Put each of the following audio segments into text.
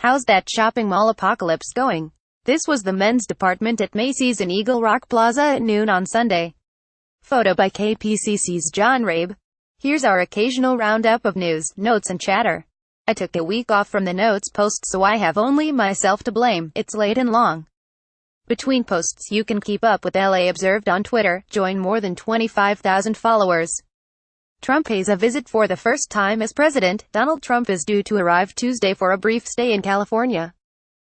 How's that shopping mall apocalypse going? This was the men's department at Macy's in Eagle Rock Plaza at noon on Sunday. Photo by KPCC's John Rabe. Here's our occasional roundup of news, notes and chatter. I took a week off from the notes posts, so I have only myself to blame. It's late and long. Between posts you can keep up with LA Observed on Twitter, join more than 25,000 followers. Trump pays a visit for the first time as president. Donald Trump is due to arrive Tuesday for a brief stay in California.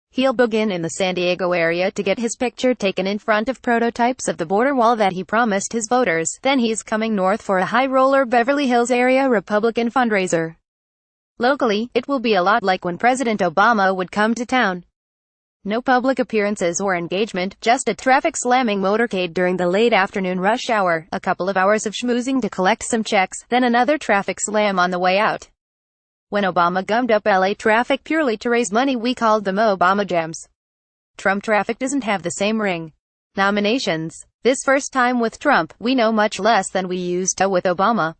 He'll begin in the San Diego area to get his picture taken in front of prototypes of the border wall that he promised his voters. Then he's coming north for a high-roller Beverly Hills area Republican fundraiser. Locally, it will be a lot like when President Obama would come to town. No public appearances or engagement, just a traffic-slamming motorcade during the late afternoon rush hour, a couple of hours of schmoozing to collect some checks, then another traffic slam on the way out. When Obama gummed up LA traffic purely to raise money, we called them Obama jams. Trump traffic doesn't have the same ring. Nominations. This first time with Trump, we know much less than we used to with Obama.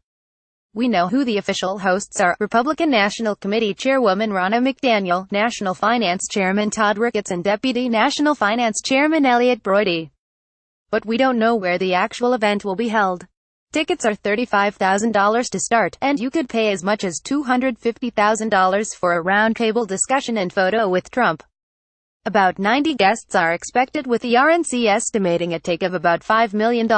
We know who the official hosts are: Republican National Committee Chairwoman Ronna McDaniel, National Finance Chairman Todd Ricketts, and Deputy National Finance Chairman Elliot Broidy. But we don't know where the actual event will be held. Tickets are $35,000 to start, and you could pay as much as $250,000 for a roundtable discussion and photo with Trump. About 90 guests are expected, with the RNC estimating a take of about $5 million.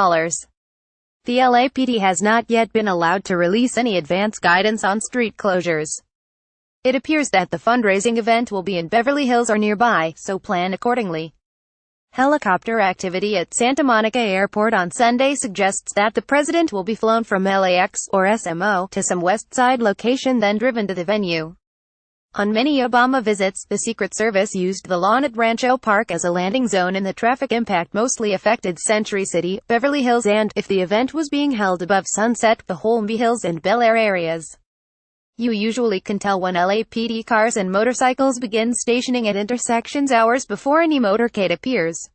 The LAPD has not yet been allowed to release any advance guidance on street closures. It appears that the fundraising event will be in Beverly Hills or nearby, so plan accordingly. Helicopter activity at Santa Monica Airport on Sunday suggests that the president will be flown from LAX, or SMO, to some West Side location, then driven to the venue. On many Obama visits, the Secret Service used the lawn at Rancho Park as a landing zone in the traffic impact mostly affected Century City, Beverly Hills, and, if the event was being held above Sunset, the Holmby Hills and Bel Air areas. You usually can tell when LAPD cars and motorcycles begin stationing at intersections hours before any motorcade appears.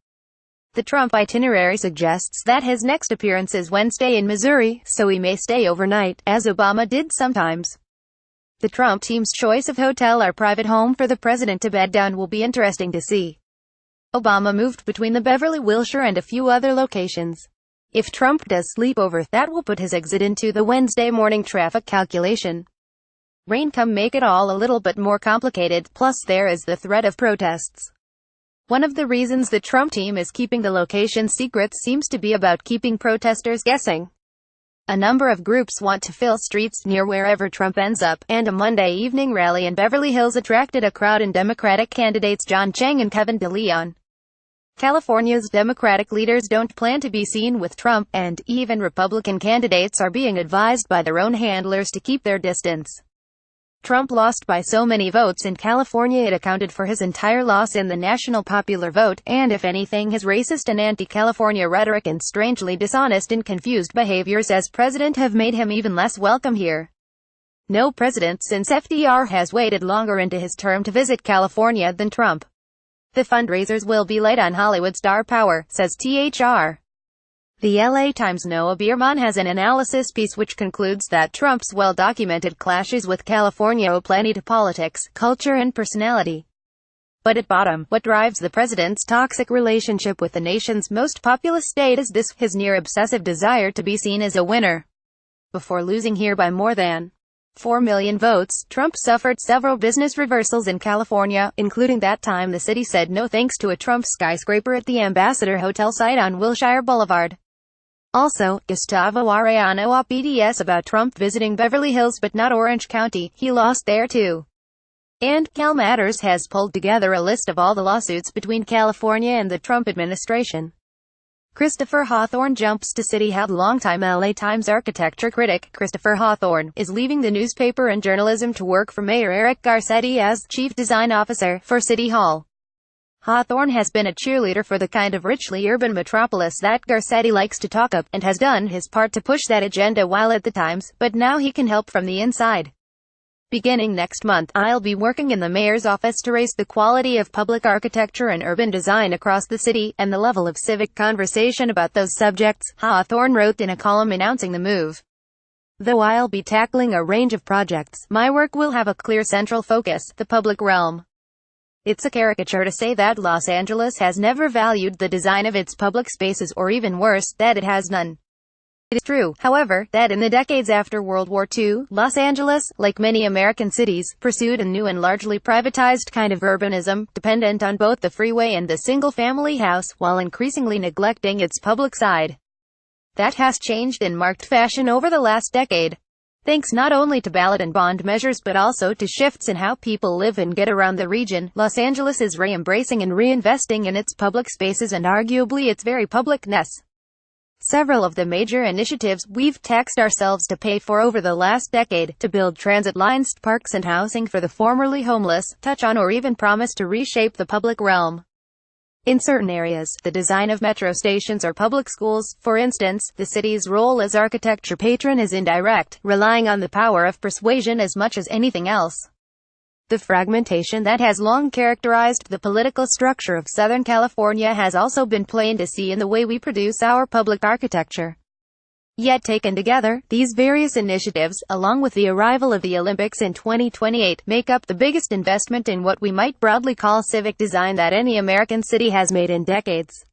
The Trump itinerary suggests that his next appearance is Wednesday in Missouri, so he may stay overnight, as Obama did sometimes. The Trump team's choice of hotel or private home for the president to bed down will be interesting to see. Obama moved between the Beverly, Wilshire, and a few other locations. If Trump does sleep over, that will put his exit into the Wednesday morning traffic calculation. Rain come make it all a little bit more complicated, plus there is the threat of protests. One of the reasons the Trump team is keeping the location secret seems to be about keeping protesters guessing. A number of groups want to fill streets near wherever Trump ends up, and a Monday evening rally in Beverly Hills attracted a crowd in Democratic candidates John Chang and Kevin DeLeon. California's Democratic leaders don't plan to be seen with Trump, and even Republican candidates are being advised by their own handlers to keep their distance. Trump lost by so many votes in California it accounted for his entire loss in the national popular vote, and if anything, his racist and anti-California rhetoric and strangely dishonest and confused behaviors as president have made him even less welcome here. No president since FDR has waited longer into his term to visit California than Trump. The fundraisers will be light on Hollywood star power, says THR. The LA Times' Noah Bierman has an analysis piece which concludes that Trump's well-documented clashes with California owe plenty to politics, culture, and personality. But at bottom, what drives the president's toxic relationship with the nation's most populous state is this: his near-obsessive desire to be seen as a winner. Before losing here by more than 4 million votes, Trump suffered several business reversals in California, including that time the city said no thanks to a Trump skyscraper at the Ambassador Hotel site on Wilshire Boulevard. Also, Gustavo Arellano op BDS about Trump visiting Beverly Hills but not Orange County. He lost there too. And Cal Matters has pulled together a list of all the lawsuits between California and the Trump administration. Christopher Hawthorne jumps to City Hall. Longtime LA Times architecture critic Christopher Hawthorne is leaving the newspaper and journalism to work for Mayor Eric Garcetti as Chief Design Officer for City Hall. Hawthorne has been a cheerleader for the kind of richly urban metropolis that Garcetti likes to talk up, and has done his part to push that agenda while at the Times, but now he can help from the inside. Beginning next month, I'll be working in the mayor's office to raise the quality of public architecture and urban design across the city, and the level of civic conversation about those subjects, Hawthorne wrote in a column announcing the move. Though I'll be tackling a range of projects, my work will have a clear central focus: the public realm. It's a caricature to say that Los Angeles has never valued the design of its public spaces, or even worse, that it has none. It is true, however, that in the decades after World War II, Los Angeles, like many American cities, pursued a new and largely privatized kind of urbanism, dependent on both the freeway and the single-family house, while increasingly neglecting its public side. That has changed in marked fashion over the last decade. Thanks not only to ballot and bond measures but also to shifts in how people live and get around the region, Los Angeles is re-embracing and reinvesting in its public spaces and arguably its very publicness. Several of the major initiatives we've taxed ourselves to pay for over the last decade, to build transit lines, parks and housing for the formerly homeless, touch on or even promise to reshape the public realm. In certain areas, the design of metro stations or public schools, for instance, the city's role as architecture patron is indirect, relying on the power of persuasion as much as anything else. The fragmentation that has long characterized the political structure of Southern California has also been plain to see in the way we produce our public architecture. Yet taken together, these various initiatives, along with the arrival of the Olympics in 2028, make up the biggest investment in what we might broadly call civic design that any American city has made in decades.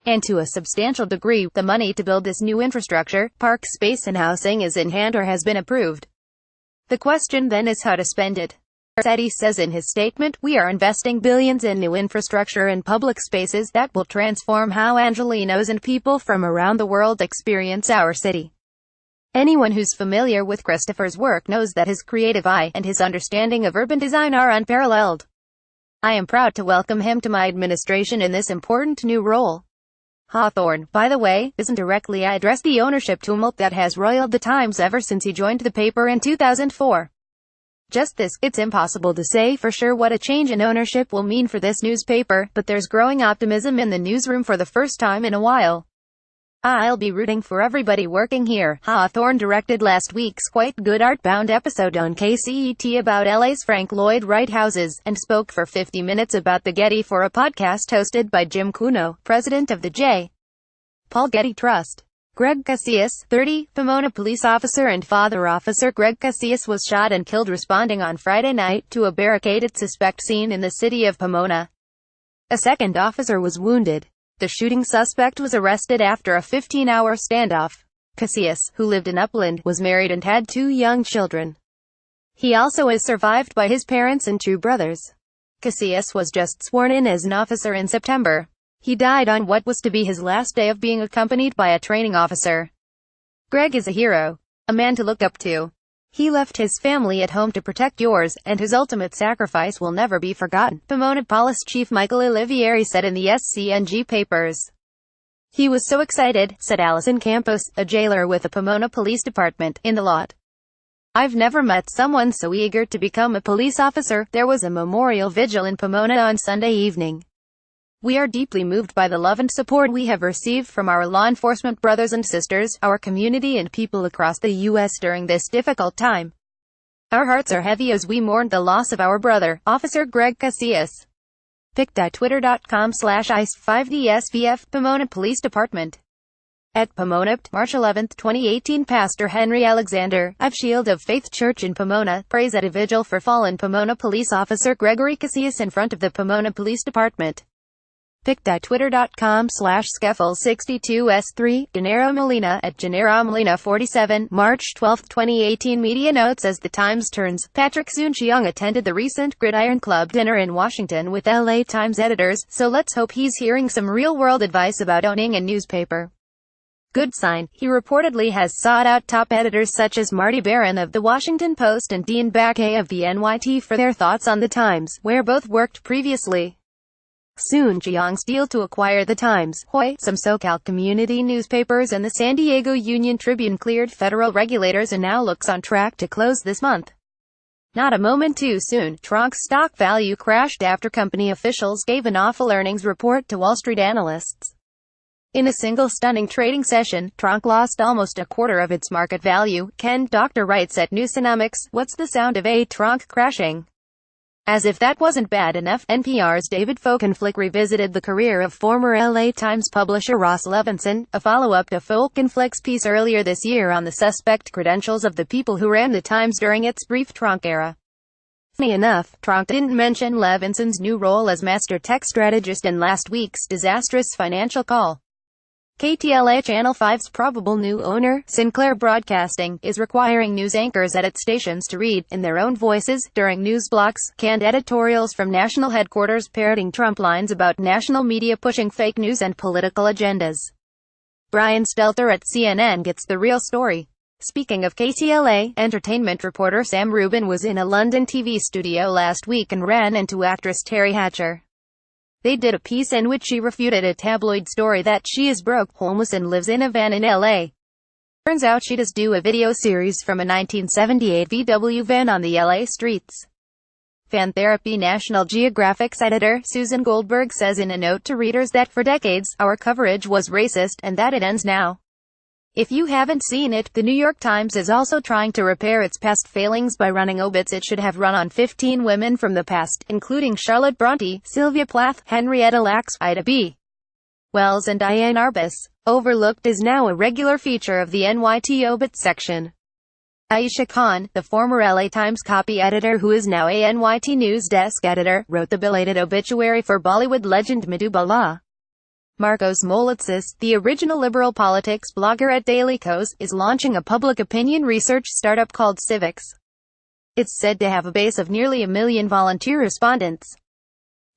And to a substantial degree, the money to build this new infrastructure, park space and housing is in hand or has been approved. The question then is how to spend it. Garcetti says in his statement, "We are investing billions in new infrastructure and public spaces that will transform how Angelenos and people from around the world experience our city." Anyone who's familiar with Christopher's work knows that his creative eye and his understanding of urban design are unparalleled. I am proud to welcome him to my administration in this important new role. Hawthorne, by the way, doesn't directly address the ownership tumult that has roiled the Times ever since he joined the paper in 2004. Just this: it's impossible to say for sure what a change in ownership will mean for this newspaper, but there's growing optimism in the newsroom for the first time in a while. "I'll be rooting for everybody working here." Hawthorne directed last week's quite good Art-Bound episode on KCET about LA's Frank Lloyd Wright houses, and spoke for 50 minutes about the Getty for a podcast hosted by Jim Cuno, president of the J. Paul Getty Trust. Greg Casillas, 30, Pomona police officer and father. Officer Greg Casillas was shot and killed responding on Friday night to a barricaded suspect seen in the city of Pomona. A second officer was wounded. The shooting suspect was arrested after a 15-hour standoff. Casillas, who lived in Upland, was married and had 2 young children. He also is survived by his parents and 2 brothers. Casillas was just sworn in as an officer in September. He died on what was to be his last day of being accompanied by a training officer. Greg is a hero, a man to look up to. He left his family at home to protect yours, and his ultimate sacrifice will never be forgotten, Pomona Police Chief Michael Olivieri said in the SCNG papers. "He was so excited," said Allison Campos, a jailer with the Pomona Police Department, in the lot. "I've never met someone so eager to become a police officer." There was a memorial vigil in Pomona on Sunday evening. "We are deeply moved by the love and support we have received from our law enforcement brothers and sisters, our community and people across the U.S. during this difficult time. Our hearts are heavy as we mourn the loss of our brother, Officer Greg Casillas." pic.twitter.com/ice5dsvf, Pomona Police Department. At Pomona, March 11, 2018. Pastor Henry Alexander, of Shield of Faith Church in Pomona, prays at a vigil for fallen Pomona police officer Gregory Casillas in front of the Pomona Police Department. pic.twitter.com/Skeffel62s3, Gennaro Molina, at Gennaro Molina 47, March 12, 2018. Media notes: as the Times turns, Patrick Soon-Shiong attended the recent Gridiron Club dinner in Washington with LA Times editors, so let's hope he's hearing some real-world advice about owning a newspaper. Good sign. He reportedly has sought out top editors such as Marty Baron of The Washington Post and Dean Baquet of the NYT for their thoughts on The Times, where both worked previously. Soon-Shiong's deal to acquire The Times, Hoy, some SoCal community newspapers and the San Diego Union-Tribune cleared federal regulators and now looks on track to close this month. Not a moment too soon. Tronc's stock value crashed after company officials gave an awful earnings report to Wall Street analysts. In a single stunning trading session, Tronc lost almost a quarter of its market value. Ken Doctor writes at Newsonomics, "What's the sound of a Tronc crashing?" As if that wasn't bad enough, NPR's David Folkenflik revisited the career of former LA Times publisher Ross Levinson, a follow-up to Folkenflik's piece earlier this year on the suspect credentials of the people who ran the Times during its brief Tronc era. Funny enough, Trump didn't mention Levinson's new role as master tech strategist in last week's disastrous financial call. KTLA Channel 5's probable new owner, Sinclair Broadcasting, is requiring news anchors at its stations to read, in their own voices, during news blocks, canned editorials from national headquarters parroting Trump lines about national media pushing fake news and political agendas. Brian Stelter at CNN gets the real story. Speaking of KTLA, entertainment reporter Sam Rubin was in a London TV studio last week and ran into actress Terry Hatcher. They did a piece in which she refuted a tabloid story that she is broke, homeless and lives in a van in LA. Turns out she does do a video series from a 1978 VW van on the LA streets. Fan Therapy National Geographic's editor, Susan Goldberg, says in a note to readers that for decades, our coverage was racist, and that it ends now. If you haven't seen it, the New York Times is also trying to repair its past failings by running obits it should have run on 15 women from the past, including Charlotte Bronte, Sylvia Plath, Henrietta Lacks, Ida B. Wells and Diane Arbus. Overlooked is now a regular feature of the NYT obits section. Aisha Khan, the former LA Times copy editor who is now a NYT News desk editor, wrote the belated obituary for Bollywood legend Madhu Bala. Marcos Molitzis, the original liberal politics blogger at Daily Kos, is launching a public opinion research startup called Civics. It's said to have a base of nearly 1 million volunteer respondents.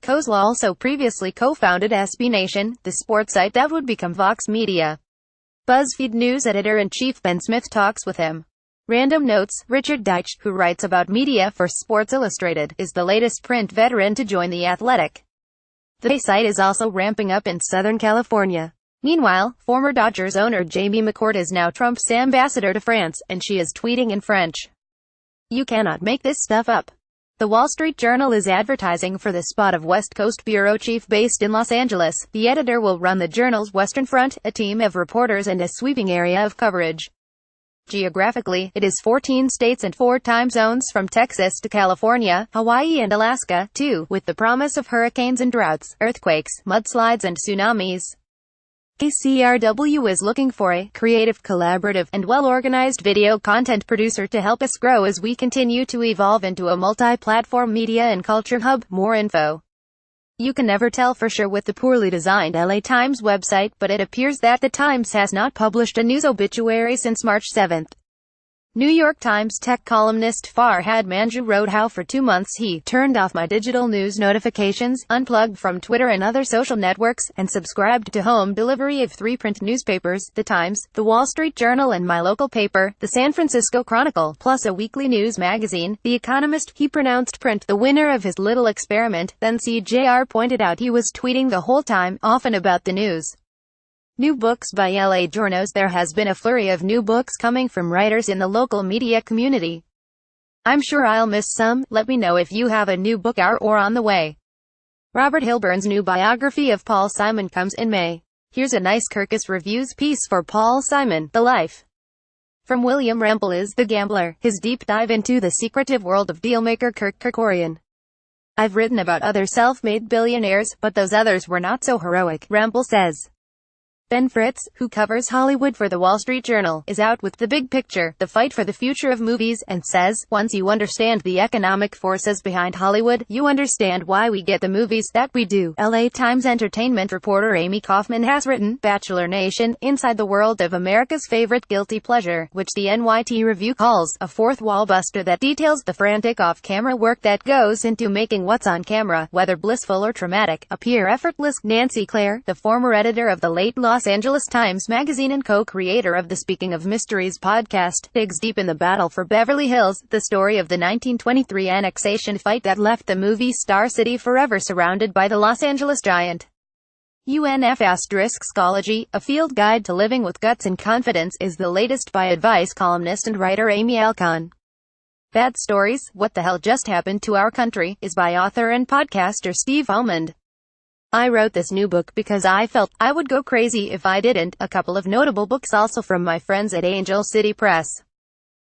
Khosla also previously co-founded SB Nation, the sports site that would become Vox Media. BuzzFeed News editor-in-chief Ben Smith talks with him. Random Notes, Richard Deitch, who writes about media for Sports Illustrated, is the latest print veteran to join The Athletic. The site is also ramping up in Southern California. Meanwhile, former Dodgers owner Jamie McCourt is now Trump's ambassador to France, and she is tweeting in French. You cannot make this stuff up. The Wall Street Journal is advertising for the spot of West Coast bureau chief based in Los Angeles. The editor will run the journal's Western Front, a team of reporters and a sweeping area of coverage. Geographically, it is 14 states and 4 time zones from Texas to California, Hawaii and Alaska, too, with the promise of hurricanes and droughts, earthquakes, mudslides and tsunamis. KCRW is looking for a creative, collaborative, and well-organized video content producer to help us grow as we continue to evolve into a multi-platform media and culture hub. More info. You can never tell for sure with the poorly designed LA Times website, but it appears that the Times has not published a news obituary since March 7. New York Times tech columnist Farhad Manjoo wrote how for 2 months he turned off my digital news notifications, unplugged from Twitter and other social networks, and subscribed to home delivery of 3 print newspapers, The Times, The Wall Street Journal and my local paper, The San Francisco Chronicle, plus a weekly news magazine, The Economist. He pronounced print the winner of his little experiment, then CJR pointed out he was tweeting the whole time, often about the news. New books by LA journos. There has been a flurry of new books coming from writers in the local media community. I'm sure I'll miss some. Let me know if you have a new book out or on the way. Robert Hilburn's new biography of Paul Simon comes in May. Here's a nice Kirkus Reviews piece for Paul Simon, The Life. From William Rampel is The Gambler, his deep dive into the secretive world of dealmaker Kirk Kerkorian. I've written about other self-made billionaires, but those others were not so heroic, Rampel says. Ben Fritz, who covers Hollywood for The Wall Street Journal, is out with The Big Picture, the fight for the future of movies, and says, once you understand the economic forces behind Hollywood, you understand why we get the movies that we do. LA Times entertainment reporter Amy Kaufman has written, Bachelor Nation, Inside the World of America's Favorite Guilty Pleasure, which the NYT Review calls a fourth wall buster that details the frantic off-camera work that goes into making what's on camera, whether blissful or traumatic, appear effortless. Nancy Claire, the former editor of the late Los Angeles Times Magazine and co-creator of the Speaking of Mysteries podcast, digs deep in the battle for Beverly Hills, the story of the 1923 annexation fight that left the movie Star City forever surrounded by the Los Angeles giant. UNF Schology, a field guide to living with guts and confidence, is the latest by advice columnist and writer Amy Alcon. Bad Stories, What the Hell Just Happened to Our Country, is by author and podcaster Steve Almond. I wrote this new book because I felt I would go crazy if I didn't. A couple of notable books also from my friends at Angel City Press.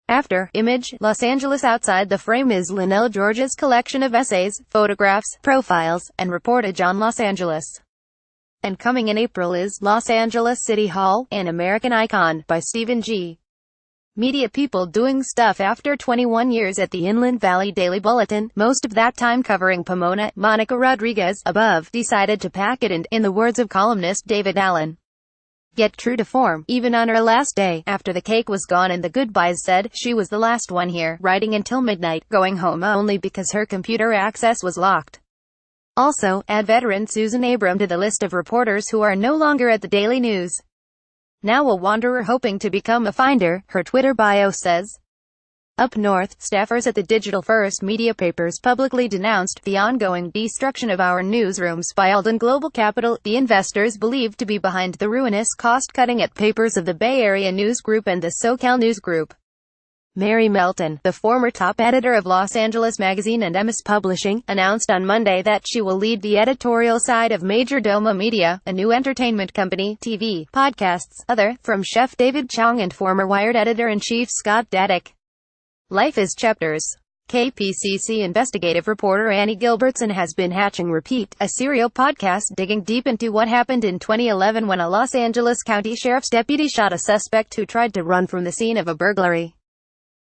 After Image, Los Angeles Outside the Frame is Linnell George's collection of essays, photographs, profiles, and reportage on Los Angeles. And coming in April is Los Angeles City Hall, An American Icon, by Stephen G. Media people doing stuff after 21 years at the Inland Valley Daily Bulletin, most of that time covering Pomona. Monica Rodriguez, above, decided to pack it in the words of columnist David Allen. Get true to form, even on her last day, after the cake was gone and the goodbyes said, she was the last one here, writing until midnight, going home only because her computer access was locked. Also, add veteran Susan Abram to the list of reporters who are no longer at the Daily News. Now a wanderer hoping to become a finder, her Twitter bio says. Up north, staffers at the Digital First Media Papers publicly denounced the ongoing destruction of our newsrooms by Alden Global Capital, the investors believed to be behind the ruinous cost-cutting at Papers of the Bay Area News Group and the SoCal News Group. Mary Melton, the former top editor of Los Angeles Magazine and Emmis Publishing, announced on Monday that she will lead the editorial side of Major Domo Media, a new entertainment company, TV, podcasts, other, from chef David Chong and former Wired editor-in-chief Scott Dadick. Life is Chapters. KPCC investigative reporter Annie Gilbertson has been hatching Repeat, a serial podcast digging deep into what happened in 2011 when a Los Angeles County Sheriff's deputy shot a suspect who tried to run from the scene of a burglary.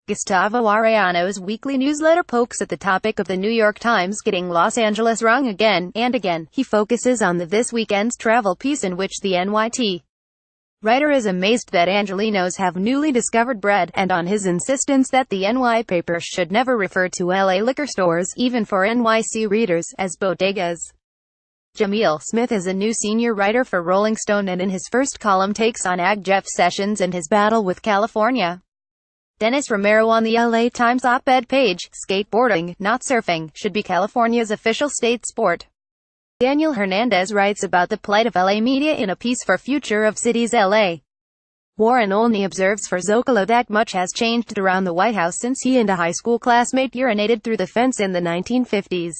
Gustavo Arellano's weekly newsletter pokes at the topic of the New York Times getting Los Angeles wrong again and again. He focuses on the This Weekend's travel piece in which the NYT writer is amazed that Angelenos have newly discovered bread, and on his insistence that the NY paper should never refer to LA liquor stores, even for NYC readers, as bodegas. Jamil Smith is a new senior writer for Rolling Stone and in his first column takes on Ag Jeff Sessions and his battle with California. Dennis Romero on the LA Times op-ed page, skateboarding, not surfing, should be California's official state sport. Daniel Hernandez writes about the plight of LA media in a piece for Future of Cities LA. Warren Olney observes for Zocalo that much has changed around the White House since he and a high school classmate urinated through the fence in the 1950s.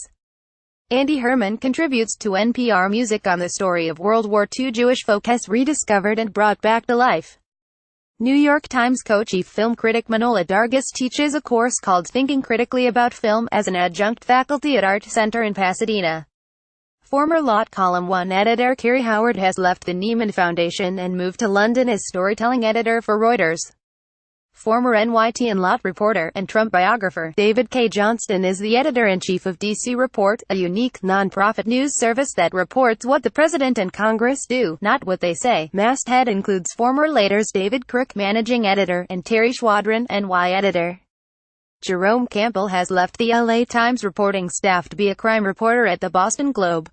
Andy Herman contributes to NPR Music on the story of World War II Jewish folk as rediscovered and brought back to life. New York Times co-chief film critic Manola Dargis teaches a course called Thinking Critically About Film as an adjunct faculty at Art Center in Pasadena. Former Lot Column 1 editor Kerry Howard has left the Nieman Foundation and moved to London as storytelling editor for Reuters. Former NYT and Lot reporter and Trump biographer David K. Johnston is the editor-in-chief of DC Report, a unique, non-profit news service that reports what the President and Congress do, not what they say. Masthead includes former Later's David Crook, managing editor, and Terry Schwadron, NY editor. Jerome Campbell has left the LA Times reporting staff to be a crime reporter at the Boston Globe.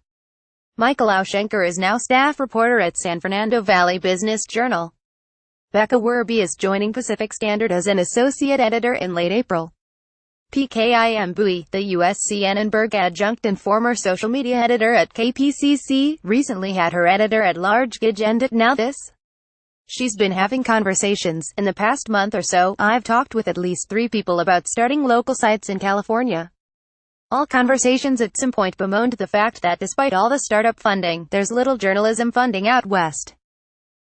Michael Aushenker is now staff reporter at San Fernando Valley Business Journal. Becca Werby is joining Pacific Standard as an associate editor in late April. PKIM Bui, the USC Annenberg adjunct and former social media editor at KPCC, recently had her editor-at-large gig ended. Now this? She's been having conversations. In the past month or so, I've talked with at least 3 people about starting local sites in California. All conversations at some point bemoaned the fact that despite all the startup funding, there's little journalism funding out west.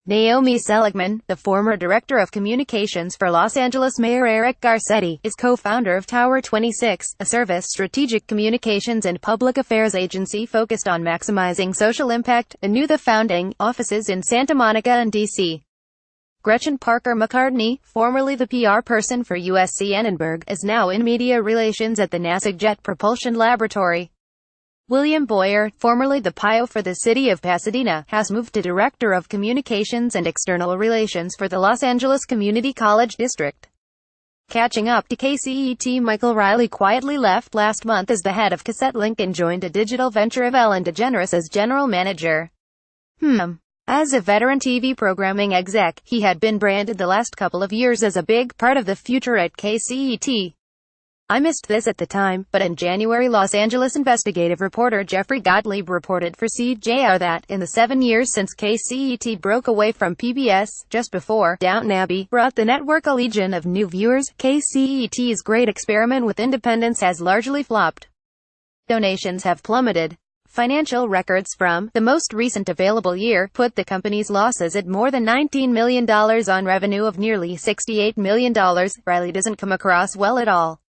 Naomi Seligman, the former director of communications for Los Angeles Mayor Eric Garcetti, is co-founder of Tower 26, a service strategic communications and public affairs agency focused on maximizing social impact, anew the founding offices in Santa Monica and D.C. Gretchen Parker McCartney, formerly the PR person for USC Annenberg, is now in media relations at the NASA Jet Propulsion Laboratory. William Boyer, formerly the PIO for the city of Pasadena, has moved to Director of Communications and External Relations for the Los Angeles Community College District. Catching up to KCET, Michael Riley quietly left last month as the head of CassetteLink and joined a digital venture of Ellen DeGeneres as general manager. As a veteran TV programming exec, he had been branded the last couple of years as a big part of the future at KCET. I missed this at the time, but in January Los Angeles investigative reporter Jeffrey Gottlieb reported for CJR that, in the 7 years since KCET broke away from PBS, just before Downton Abbey brought the network a legion of new viewers, KCET's great experiment with independence has largely flopped. Donations have plummeted. Financial records from the most recent available year put the company's losses at more than $19 million on revenue of nearly $68 million. Riley doesn't come across well at all.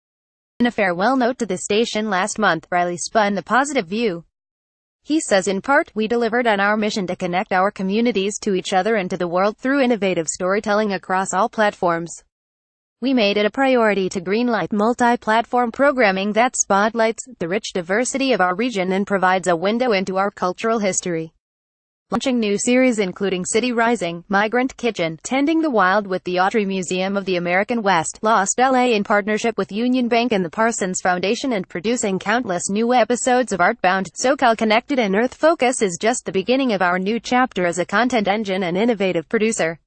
In a farewell note to the station last month, Riley spun the positive view. He says in part, "We delivered on our mission to connect our communities to each other and to the world through innovative storytelling across all platforms. We made it a priority to greenlight multi-platform programming that spotlights the rich diversity of our region and provides a window into our cultural history. Launching new series including City Rising, Migrant Kitchen, Tending the Wild with the Autry Museum of the American West, Lost LA in partnership with Union Bank and the Parsons Foundation, and producing countless new episodes of Artbound, SoCal Connected, and Earth Focus is just the beginning of our new chapter as a content engine and innovative producer.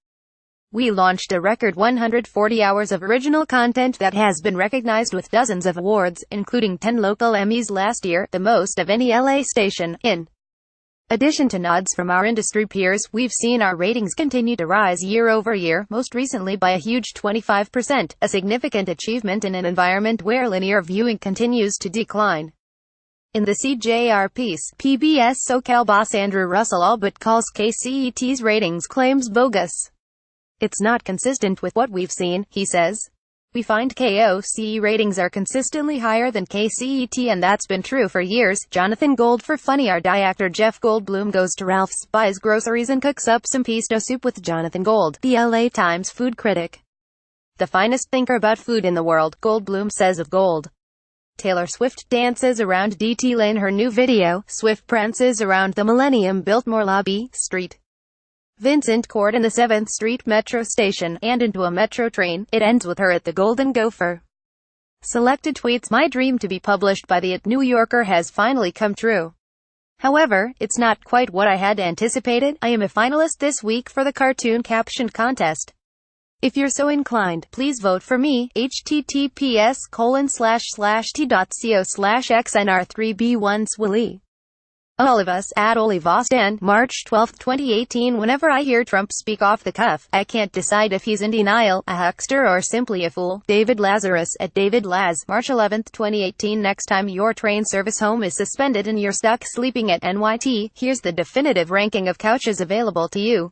We launched a record 140 hours of original content that has been recognized with dozens of awards, including 10 local Emmys last year, the most of any LA station. In addition to nods from our industry peers, we've seen our ratings continue to rise year over year, most recently by a huge 25%, a significant achievement in an environment where linear viewing continues to decline. In the CJR piece, PBS SoCal boss Andrew Russell all but calls KCET's ratings claims bogus. It's not consistent with what we've seen, he says. We find KOCE ratings are consistently higher than KCET, and that's been true for years. Jonathan Gold for Funny. Our actor Jeff Goldblum goes to Ralph's, buys groceries and cooks up some pesto soup with Jonathan Gold, the LA Times food critic. The finest thinker about food in the world, Goldblum says of Gold. Taylor Swift dances around DT Lane. Her new video, Swift prances around the Millennium-Biltmore Lobby, Street Vincent Court and the 7th Street Metro Station, and into a metro train. It ends with her at the Golden Gopher. Selected tweets. My dream to be published by the New Yorker has finally come true. However, it's not quite what I had anticipated. I am a finalist this week for the cartoon caption contest. If you're so inclined, please vote for me. https://t.co/xnr3b1swilly. All of us, at Olive Austin, March 12, 2018. Whenever I hear Trump speak off the cuff, I can't decide if he's in denial, a huckster, or simply a fool. David Lazarus, at David Laz, March 11, 2018. Next time your train service home is suspended and you're stuck sleeping at NYT, here's the definitive ranking of couches available to you.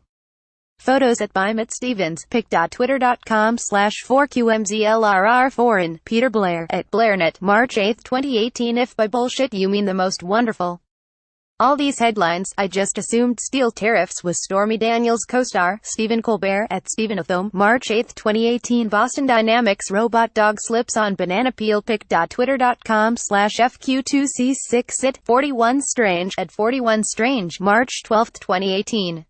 Photos at Bymet Stevens, pic.twitter.com/4QMZLRR4. Peter Blair, at BlairNet, March 8, 2018. If by bullshit you mean the most wonderful. All these headlines, I just assumed steel tariffs was Stormy Daniels co-star, Stephen Colbert, at Stephen Athome, March 8, 2018. Boston Dynamics robot dog slips on banana peel. pic.twitter.com/FQ2C6 at 41Strange, at 41Strange, March 12, 2018.